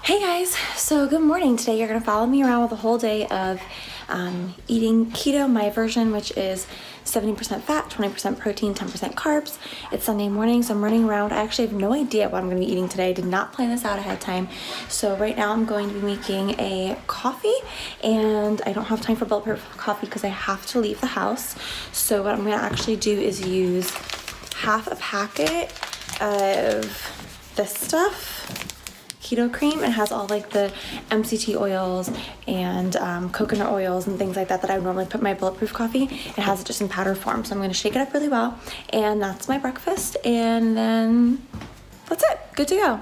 Hey guys, so good morning. Today you're gonna follow me around with a whole day of eating keto, my version, which is 70% fat, 20% protein, 10% carbs. It's Sunday morning, so I'm running around. I actually have no idea what I'm gonna be eating today. I did not plan this out ahead of time. So right now I'm going to be making a coffee, and I don't have time for bulletproof coffee because I have to leave the house. So what I'm gonna actually do is use half a packet of this stuff, keto cream. It has all like the MCT oils and coconut oils and things like that I would normally put in my bulletproof coffee. It has it just in powder form. So I'm gonna shake it up really well, and that's my breakfast, and then that's it. Good to go.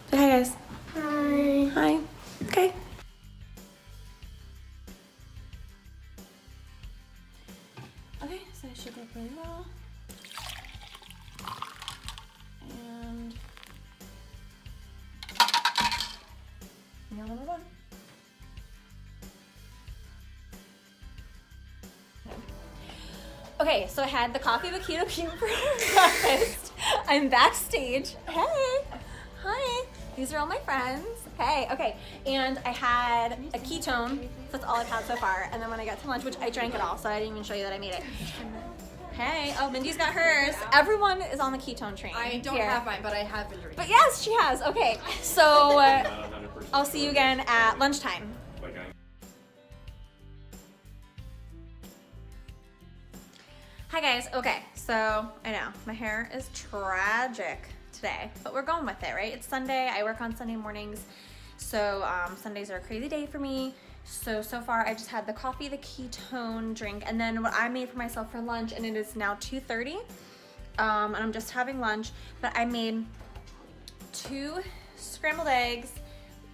Say hi guys. Hi. Hi. Okay. Okay, so I shake it up really well. And meal number one. Okay, so I had the coffee with keto cream for breakfast. I'm backstage. Hey, hi. These are all my friends. Hey, okay. And I had a ketone. That's all I've had so far. And then when I got to lunch, which I drank it all, so I didn't even show you that I made it. Hey, oh, Mindy's got hers. Everyone is on the ketone train. I don't have mine, but I have been drinking. But yes, she has. Okay, so I'll see you again at lunchtime. Hi guys. Okay, so I know my hair is tragic today, but we're going with it, right? It's Sunday. I work on Sunday mornings, so Sundays are a crazy day for me. So far I just had the coffee, the ketone drink, and then what I made for myself for lunch, and it is now 2:30, and I'm just having lunch, but I made 2 scrambled eggs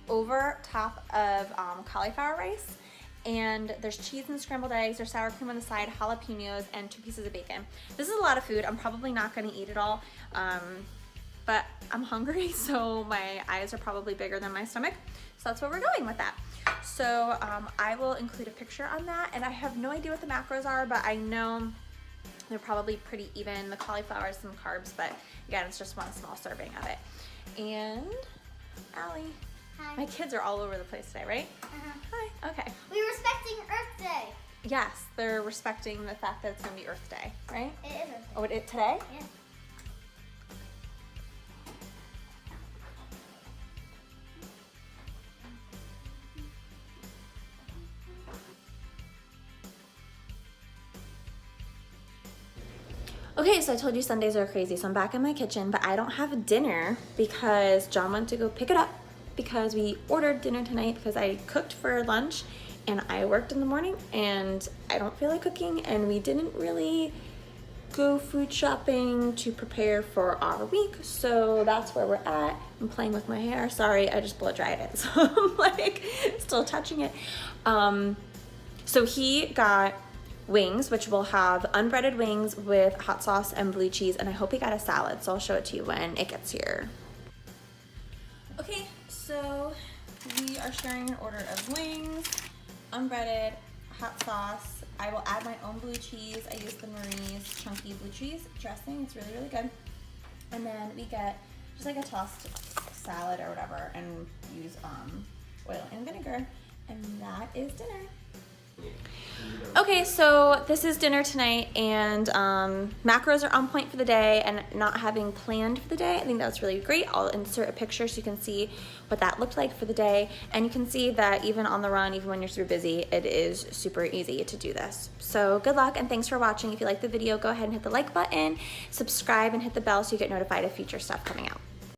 over top of cauliflower rice, and there's cheese and scrambled eggs, there's sour cream on the side, jalapenos, and 2 pieces of bacon. This is a lot of food. I'm probably not gonna eat it all, but I'm hungry, so my eyes are probably bigger than my stomach, so that's where we're going with that. So I will include a picture on that, and I have no idea what the macros are, but I know they're probably pretty even. The cauliflower is some carbs, but again, it's just 1 small serving of it. And Allie. Hi. My kids are all over the place today, right? Hi. Okay. We're respecting Earth Day. Yes, they're respecting the fact that it's going to be Earth Day, right? It is Earth Day. Oh, it today? Yeah. Okay, so I told you Sundays are crazy, so I'm back in my kitchen, but I don't have dinner because John went to go pick it up because we ordered dinner tonight because I cooked for lunch and I worked in the morning and I don't feel like cooking, and we didn't really go food shopping to prepare for our week, so that's where we're at. I'm playing with my hair. Sorry, I just blow dried it, so I'm like still touching it. So he got wings, which will have unbreaded wings with hot sauce and blue cheese, and I hope he got a salad, so I'll show it to you when it gets here. Okay, so we are sharing an order of wings, unbreaded, hot sauce. I will add my own blue cheese. I use the Marie's chunky blue cheese dressing. It's really, really good. And then we get just like a tossed salad or whatever, and use oil and vinegar, and that is dinner. Okay, so this is dinner tonight, and macros are on point for the day, and not having planned for the day, I think that's really great. I'll insert a picture so you can see what that looked like for the day, and you can see that even on the run, even when you're super busy, it is super easy to do this. So good luck, and thanks for watching. If you like the video, go ahead and hit the like button, subscribe, and hit the bell so you get notified of future stuff coming out.